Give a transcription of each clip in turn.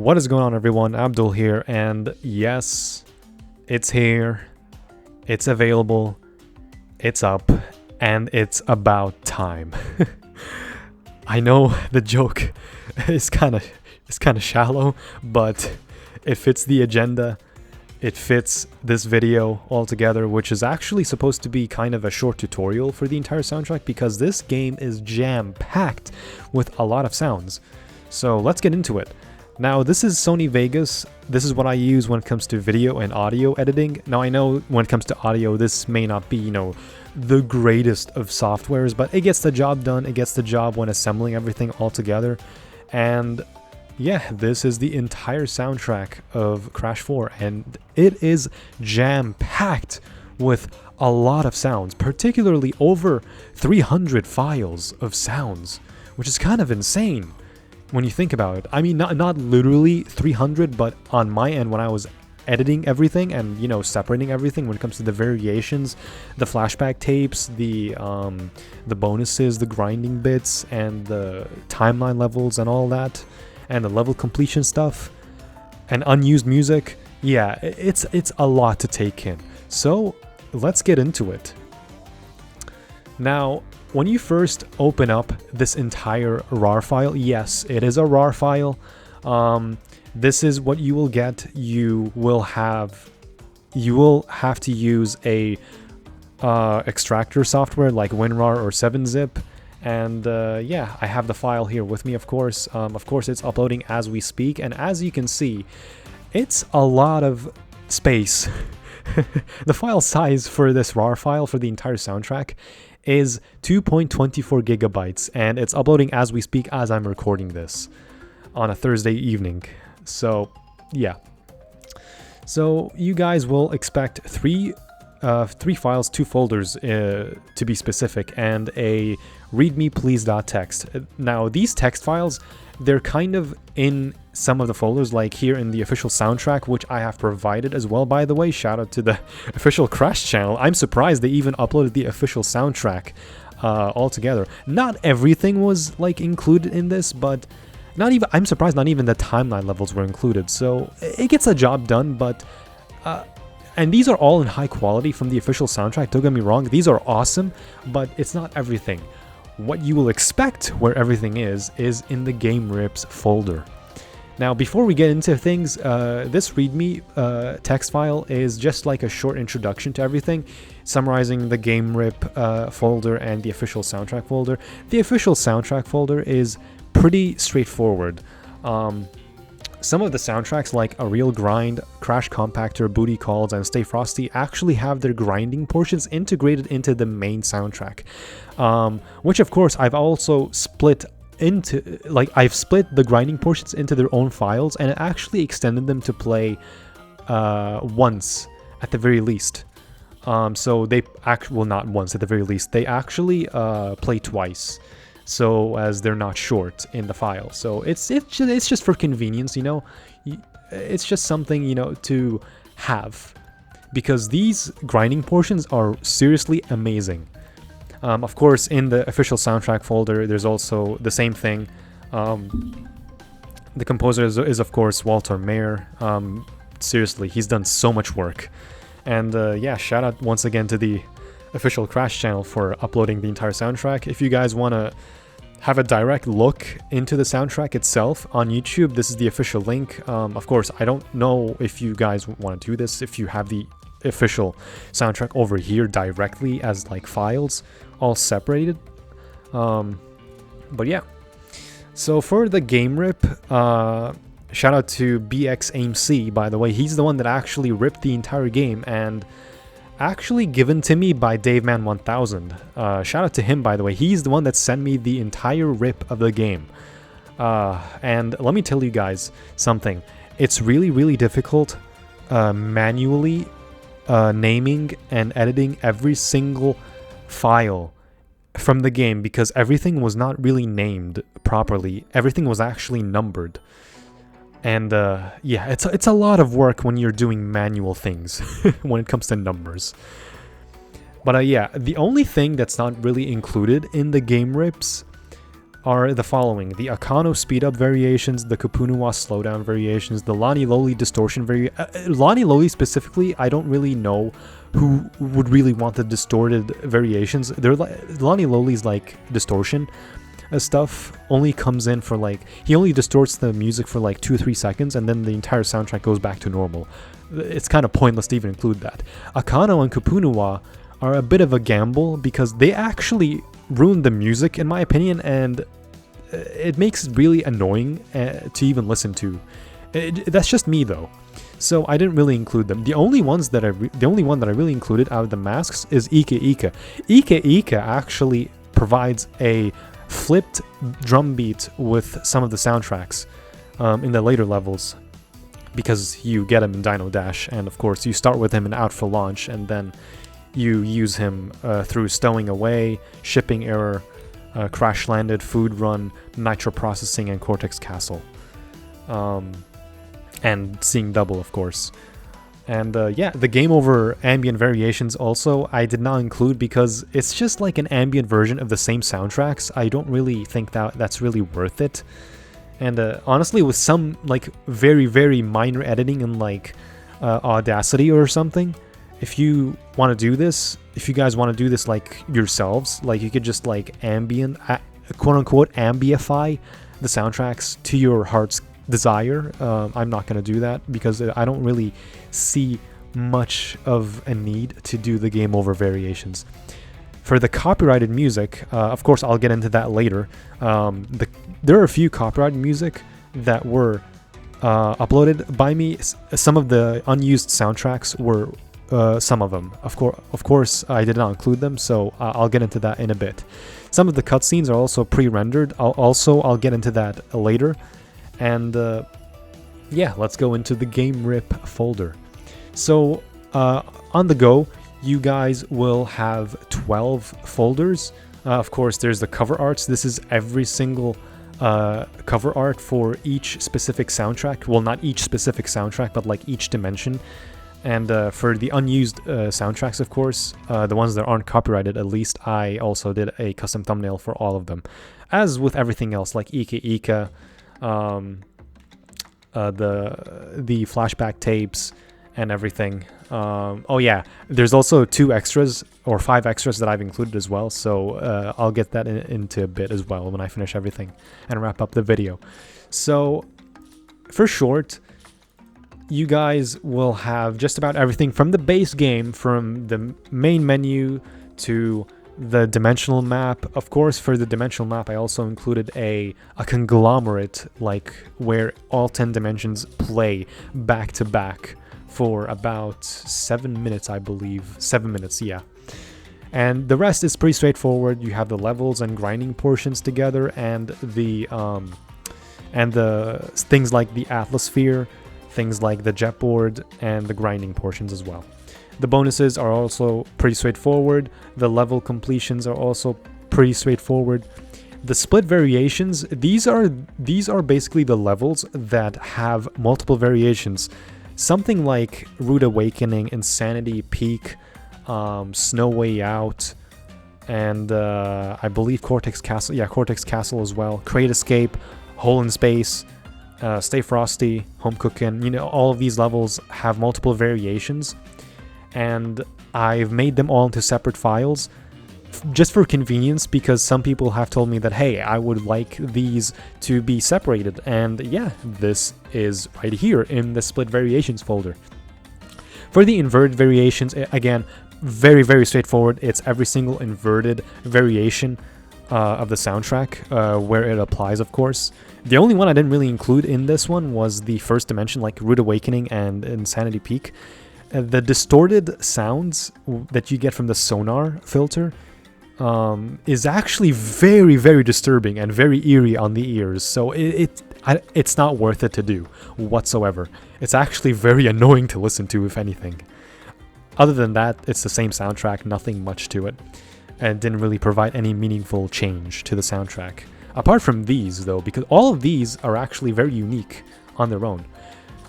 What is going on, everyone? Abdul here, and yes, it's here, it's available, it's up, and it's about time. I know the joke is kind of shallow, but it fits the agenda. It fits this video altogether, which is actually supposed to be kind of a short tutorial for the entire soundtrack because this game is jam-packed with a lot of sounds. So let's get into it. Now, this is Sony Vegas. This is what I use when it comes to video and audio editing. Now, I know when it comes to audio, this may not be, the greatest of softwares, but it gets the job done. It gets the job when assembling everything all together. And yeah, this is the entire soundtrack of Crash 4, and it is jam-packed with a lot of sounds, particularly over 300 files of sounds, which is kind of insane when you think about it. I mean, not literally 300, but on my end, when I was editing everything and, separating everything when it comes to the variations, the flashback tapes, the bonuses, the grinding bits, and the timeline levels and all that, and the level completion stuff, and unused music. Yeah, it's a lot to take in. So let's get into it. Now, when you first open up this entire RAR file, yes, it is a RAR file. This is what you will get. You will have to use a extractor software like WinRAR or 7-zip. And yeah, I have the file here with me, of course. Of course, it's uploading as we speak. And as you can see, it's a lot of space. The file size for this RAR file for the entire soundtrack is 2.24 gigabytes. And it's uploading as we speak, as I'm recording this on a Thursday evening. So yeah. So you guys will expect three files, 2 folders to be specific, and a readme_please.txt. Now, these text files, they're kind of in some of the folders, like here in the official soundtrack, which I have provided as well, by the way. Shout out to the official Crash channel. I'm surprised they even uploaded the official soundtrack altogether. Not everything was included in this, but I'm surprised not even the timeline levels were included. So it gets the job done, but and these are all in high quality from the official soundtrack. Don't get me wrong, these are awesome, but it's not everything. What you will expect where everything is in the Game Rips folder. Now, before we get into things, this README text file is just like a short introduction to everything, summarizing the Game Rip folder and the official soundtrack folder. The official soundtrack folder is pretty straightforward. Some of the soundtracks like A Real Grind, Crash Compactor, Booty Calls, and Stay Frosty actually have their grinding portions integrated into the main soundtrack, which of course I've also split into, I've split the grinding portions into their own files, and it actually extended them to play once at the very least. So they not once at the very least, they actually play twice, so as they're not short in the file. So it's just for convenience, it's just something, to have, because these grinding portions are seriously amazing. Of course, in the official soundtrack folder, there's also the same thing. The composer is of course Walter Mayer. Seriously, he's done so much work. And yeah, shout out once again to the official Crash channel for uploading the entire soundtrack. If you guys want to have a direct look into the soundtrack itself on YouTube, this is the official link. Of course, I don't know if you guys want to do this, if you have the official soundtrack over here directly as files all separated. But yeah. So for the Game Rip, shout out to BXAMC, by the way. He's the one that actually ripped the entire game, and actually given to me by DaveMan1000. Shout out to him, by the way. He's the one that sent me the entire rip of the game. And let me tell you guys something. It's really, really difficult manually naming and editing every single file from the game, because everything was not really named properly. Everything was actually numbered. And yeah, it's a lot of work when you're doing manual things when it comes to numbers. But yeah, the only thing that's not really included in the Game Rips are the following: the Akano speed-up variations, the Kapunuwa slowdown variations, the Lani Loli distortion Lani Loli specifically, I don't really know who would really want the distorted variations. Lani Loli's like distortion stuff only comes in for like, he only distorts the music for like 2 or 3 seconds, and then the entire soundtrack goes back to normal. It's kind of pointless to even include that. Akano and Kapunuwa are a bit of a gamble because they actually ruin the music, in my opinion, and it makes it really annoying to even listen to. That's just me though, so I didn't really include them. The only one that I really included out of the masks is Ike Ike. Ike Ike actually provides a flipped drum beat with some of the soundtracks in the later levels, because you get him in Dino Dash, and of course you start with him in Out for Launch, and then you use him through Stowing Away, Shipping Error, Crash Landed, Food Run, Nitro Processing, and Cortex Castle. And Seeing Double, of course. And yeah, the Game Over ambient variations also I did not include because it's just like an ambient version of the same soundtracks. I don't really think that's really worth it. And honestly, with some like very, very minor editing in like Audacity or something, if you want to do this, if you guys want to do this like yourselves, like you could just like ambient, quote unquote, ambiify the soundtracks to your heart's desire. I'm not going to do that because I don't really see much of a need to do the Game Over variations. For the copyrighted music, of course, I'll get into that later. There are a few copyrighted music that were uploaded by me. Some of the unused soundtracks were some of them. Of course, I did not include them, so I'll get into that in a bit. Some of the cutscenes are also pre-rendered. I'll get into that later. And yeah, let's go into the game rip folder. So on the go, you guys will have 12 folders. Of course, there's the cover arts. This is every single cover art for each specific soundtrack. Well, not each specific soundtrack, but like each dimension. And for the unused soundtracks, of course, the ones that aren't copyrighted, at least, I also did a custom thumbnail for all of them. As with everything else, like Ike Ike, the flashback tapes and everything. Oh yeah, there's also 5 extras that I've included as well, so I'll get that into a bit as well when I finish everything and wrap up the video. So for short, you guys will have just about everything from the base game, from the main menu to the dimensional map. Of course, for the dimensional map, I also included a conglomerate, like where all 10 dimensions play back to back for about 7 minutes, I believe. 7 minutes, yeah. And the rest is pretty straightforward. You have the levels and grinding portions together, and the things like the Atmosphere, things like the Jetboard, and the grinding portions as well. The bonuses are also pretty straightforward. The level completions are also pretty straightforward. The split variations, these are basically the levels that have multiple variations. Something like Rude Awakening, Insanity Peak, Snow Way Out, and I believe Cortex Castle. Yeah, Cortex Castle as well. Crate Escape, Hole in Space, Stay Frosty, Home Cookin'. You know, all of these levels have multiple variations, and I've made them all into separate files just for convenience, because some people have told me that, hey, I would like these to be separated, and yeah, this is right here in the split variations folder. For the inverted variations, again, very, very straightforward. It's every single inverted variation of the soundtrack where it applies, of course. The only one I didn't really include in this one was the first dimension, like Rude Awakening and Insanity Peak. The distorted sounds that you get from the sonar filter is actually very, very disturbing and very eerie on the ears. So it's not worth it to do whatsoever. It's actually very annoying to listen to, if anything. Other than that, it's the same soundtrack, nothing much to it, and didn't really provide any meaningful change to the soundtrack. Apart from these, though, because all of these are actually very unique on their own.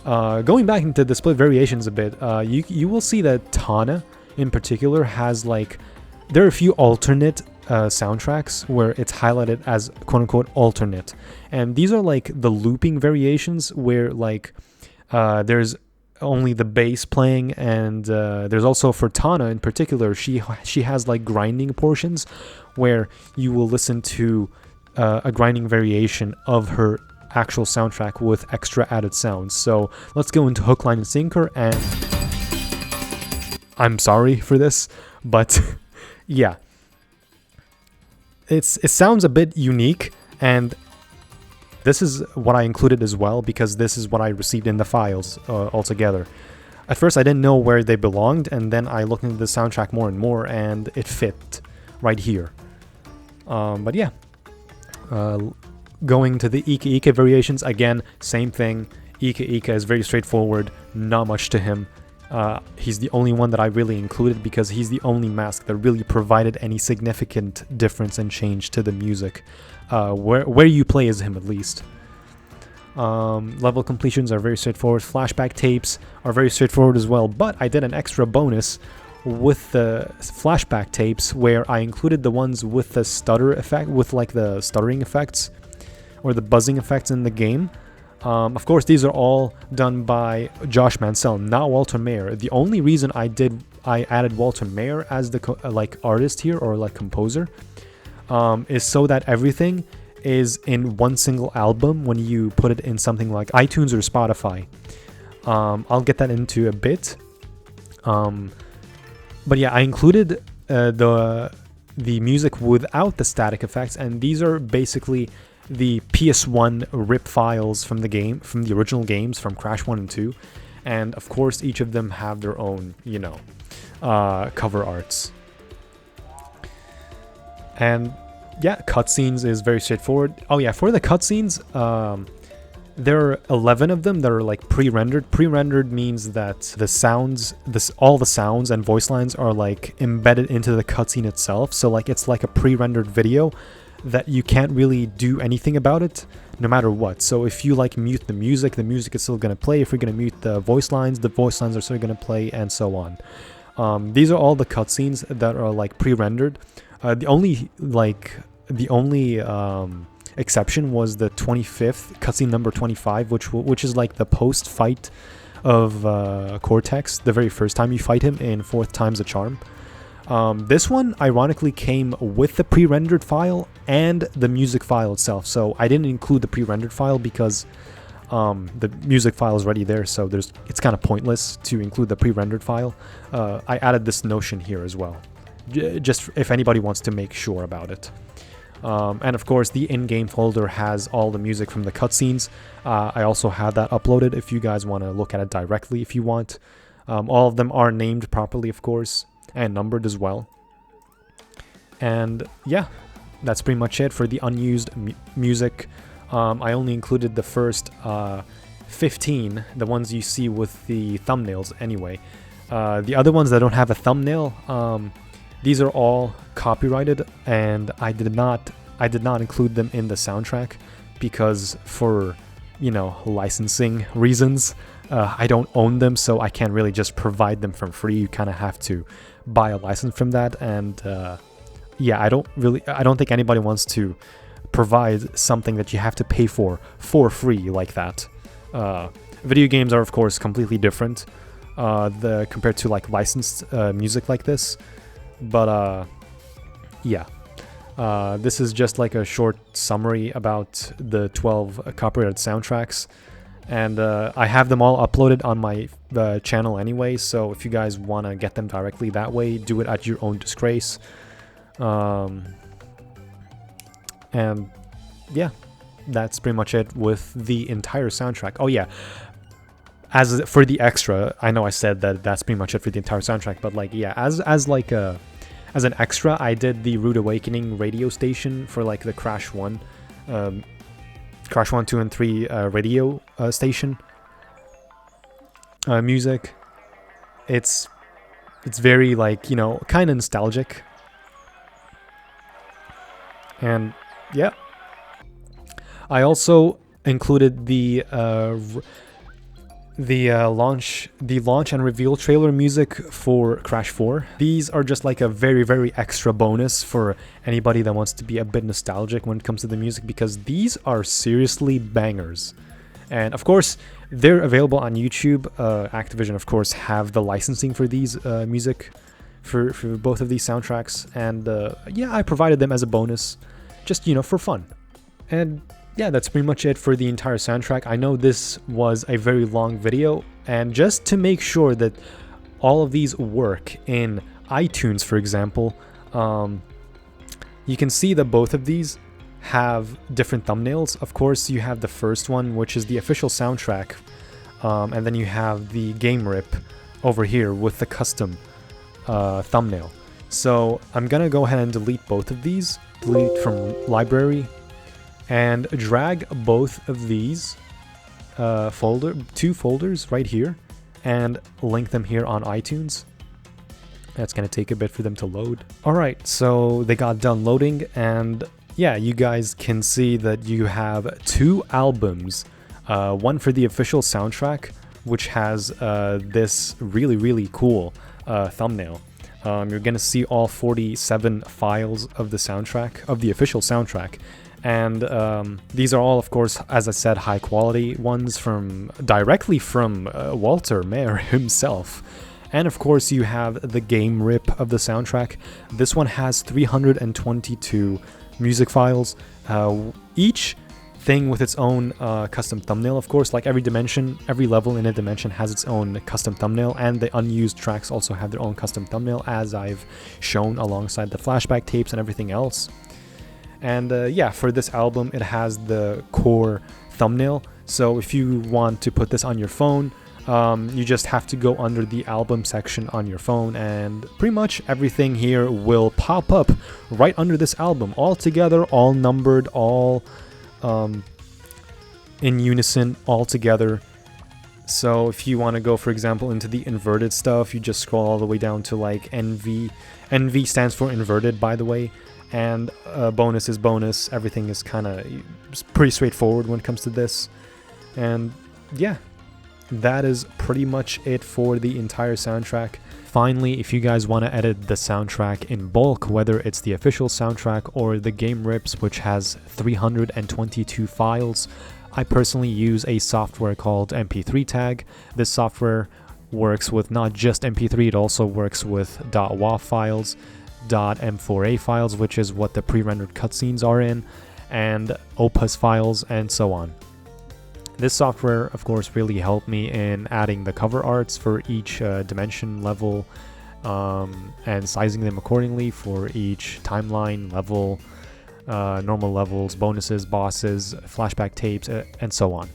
Going back into the split variations a bit, you will see that Tana, in particular, has like... There are a few alternate soundtracks where it's highlighted as quote-unquote alternate, and these are like the looping variations where like there's only the bass playing, and there's also for Tana in particular, she has like grinding portions where you will listen to a grinding variation of her actual soundtrack with extra added sounds. So let's go into hook, line, and sinker, and I'm sorry for this, but yeah, it sounds a bit unique, and this is what I included as well because this is what I received in the files altogether. At first I didn't know where they belonged, and then I looked into the soundtrack more and more, and it fit right here. But yeah, going to the Ika Ika variations, again, same thing. Ika Ika is very straightforward, not much to him. He's the only one that I really included because he's the only mask that really provided any significant difference and change to the music. Where you play as him, at least. Level completions are very straightforward. Flashback tapes are very straightforward as well, but I did an extra bonus with the flashback tapes where I included the ones with the stutter effect, with like the stuttering effects or the buzzing effects in the game. Of course, these are all done by Josh Mansell, not Walter Mayer. The only reason I added Walter Mayer as the like artist here, or like composer, is so that everything is in one single album when you put it in something like iTunes or Spotify. I'll get that into a bit. But yeah, I included the music without the static effects, and these are basically the PS1 RIP files from the game, from the original games, from Crash 1 and 2. And of course, each of them have their own, you know, cover arts. And yeah, cutscenes is very straightforward. Oh yeah, for the cutscenes, there are 11 of them that are like pre-rendered. Pre-rendered means that the sounds, all the sounds and voice lines are like embedded into the cutscene itself. So like it's like a pre-rendered video that you can't really do anything about it, no matter what. So if you like mute the music is still gonna play. If you're gonna mute the voice lines are still gonna play, and so on. These are all the cutscenes that are like pre-rendered. The only exception was the 25th cutscene, number 25, which is like the post-fight of Cortex, the very first time you fight him in Fourth Time's a Charm. This one ironically came with the pre-rendered file and the music file itself, so I didn't include the pre-rendered file because the music file is already there, so it's kind of pointless to include the pre-rendered file. I added this notion here as well, just if anybody wants to make sure about it. And of course, the in-game folder has all the music from the cutscenes. I also have that uploaded if you guys want to look at it directly if you want. All of them are named properly, of course, and numbered as well. And yeah, that's pretty much it for the unused music. I only included the first 15, the ones you see with the thumbnails anyway. The other ones that don't have a thumbnail, these are all copyrighted, and I did not include them in the soundtrack because for, you know, licensing reasons. I don't own them, so I can't really just provide them for free. You kind of have to buy a license from that, and yeah, I don't think anybody wants to provide something that you have to pay for free like that. Video games are of course completely different compared to like licensed music like this, but yeah. This is just like a short summary about the 12 copyrighted soundtracks, and I have them all uploaded on my channel anyway, so if you guys want to get them directly that way, do it at your own disgrace. And yeah, that's pretty much it with the entire soundtrack. Oh yeah, as for the extra, I know I said that that's pretty much it for the entire soundtrack, but like yeah, as an extra, I did the Rude Awakening radio station for like the Crash 1, 2, and 3 radio station music. It's very like, you know, kind of nostalgic. And yeah, I also included the the launch and reveal trailer music for Crash 4. These are just like a very extra bonus for anybody that wants to be a bit nostalgic when it comes to the music, because these are seriously bangers. And of course, they're available on YouTube. Activision, of course, have the licensing for these music for both of these soundtracks, and yeah, I provided them as a bonus, just, you know, for fun. And yeah, that's pretty much it for the entire soundtrack. I know this was a very long video, and just to make sure that all of these work in iTunes, for example, you can see that both of these have different thumbnails. Of course, you have the first one, which is the official soundtrack, and then you have the game rip over here with the custom thumbnail. So I'm gonna go ahead and delete both of these, delete from library, and drag both of these two folders right here and link them here on iTunes. That's gonna take a bit for them to load. Alright, so they got done loading, and yeah, you guys can see that you have two albums. One for the official soundtrack, which has this really cool thumbnail. You're gonna see all 47 files of the soundtrack, of the official soundtrack. And these are all, of course, as I said, high quality ones directly from Walter Mayer himself. And of course, you have the game rip of the soundtrack. This one has 322 music files, each thing with its own custom thumbnail. Of course, like every dimension, every level in a dimension has its own custom thumbnail, and the unused tracks also have their own custom thumbnail, as I've shown alongside the flashback tapes and everything else. And yeah, for this album, it has the core thumbnail. So if you want to put this on your phone, you just have to go under the album section on your phone, and pretty much everything here will pop up right under this album, all together, all numbered, all in unison, all together. So if you want to go, for example, into the inverted stuff, you just scroll all the way down to like NV. NV stands for inverted, by the way. And bonus is bonus. Everything is kind of pretty straightforward when it comes to this. And yeah, that is pretty much it for the entire soundtrack. Finally, if you guys want to edit the soundtrack in bulk, whether it's the official soundtrack or the game rips, which has 322 files, I personally use a software called MP3 Tag. This software works with not just MP3, it also works with .wav files, .m4a files, which is what the pre-rendered cutscenes are in, and opus files, and so on. This software, of course, really helped me in adding the cover arts for each dimension level, and sizing them accordingly for each timeline, level, normal levels, bonuses, bosses, flashback tapes, and so on.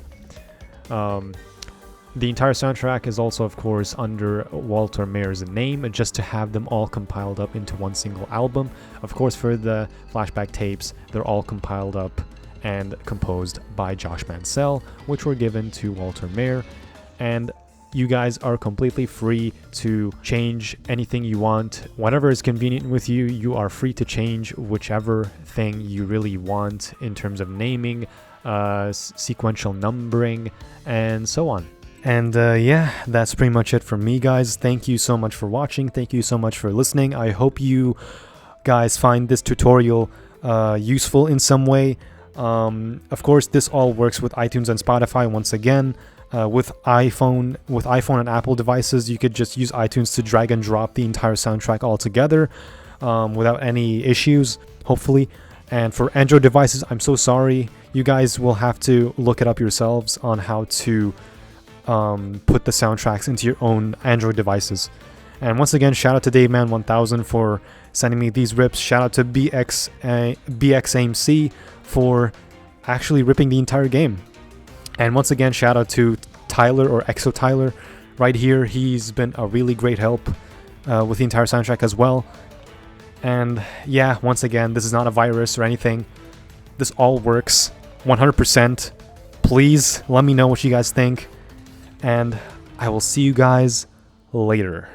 The entire soundtrack is also, of course, under Walter Mayer's name, just to have them all compiled up into one single album. Of course, for the flashback tapes, they're all compiled up and composed by Josh Mansell, which were given to Walter Mayer. And you guys are completely free to change anything you want. Whatever is convenient with you, you are free to change whichever thing you really want in terms of naming, sequential numbering, and so on. And yeah, that's pretty much it from me, guys. Thank you so much for watching. Thank you so much for listening. I hope you guys find this tutorial useful in some way. Of course, this all works with iTunes and Spotify. Once again, with iPhone and Apple devices, you could just use iTunes to drag and drop the entire soundtrack all together without any issues, hopefully. And for Android devices, I'm so sorry. You guys will have to look it up yourselves on how to put the soundtracks into your own Android devices. And once again, shout out to DaveMan1000 for sending me these rips. Shout out to BXAMC for actually ripping the entire game. And once again, shout out to Tyler, or Exo Tyler, right here. He's been a really great help with the entire soundtrack as well. And yeah, once again, this is not a virus or anything. This all works 100%. Please let me know what you guys think. And I will see you guys later.